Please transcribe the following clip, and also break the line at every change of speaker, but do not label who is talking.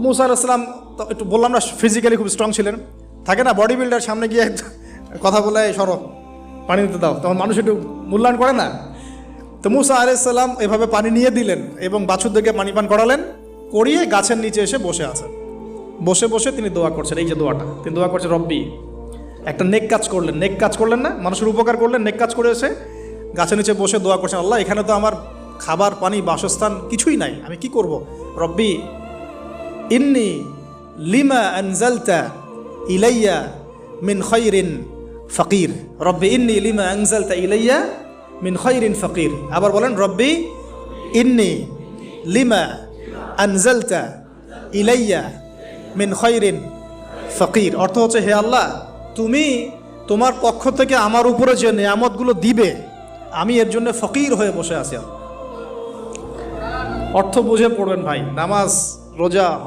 মুসা আলাইহিস সালাম তো একটু বললাম না ফিজিক্যালি খুব স্ট্রং ছিলেন, থাকে না বডি বিল্ডার, সামনে গিয়ে কথা বলে সরো পানি দিতে দাও, তখন মানুষ একটু মূল্যায়ন করে না। তো মুসা আলাইহিস সালাম এভাবে পানি নিয়ে দিলেন এবং বাছুরদেরকে পানি পান করালেন, করিয়ে গাছের নিচে এসে বসে আছেন। বসে বসে তিনি দোয়া করছেন, এই যে দোয়াটা তিনি দোয়া করছেন, রব্বি, একটা নেক কাজ করলেন, নেক কাজ করলেন না, মানুষের উপকার করলেন, নেক কাজ করে এসে গাছের নিচে বসে দোয়া করছেন, আল্লাহ এখানে তো আমার খাবার পানি বাসস্থান কিছুই নাই, আমি কি করব। রব্বি ইন্নি লিমা আনজালতা ইলাইয়া মিন খায়রিন ফকির, রব্বি ইন্নি লিমা আনজালতা ইলাইয়া মিন খায়রিন ফকির। আবার বলেন, রব্বি ইন্নি লিমা আনজালতা ইলাইয়া মিন খায়রিন ফকির। অর্থ হচ্ছে, হে আল্লাহ, তুমি তোমার পক্ষ থেকে আমার উপরে যে নেয়ামতগুলো দিবে, আমি এর জন্য ফকির হয়ে বসে আছি। অর্থ বুঝে পড়বেন ভাই, নামাজ রোজা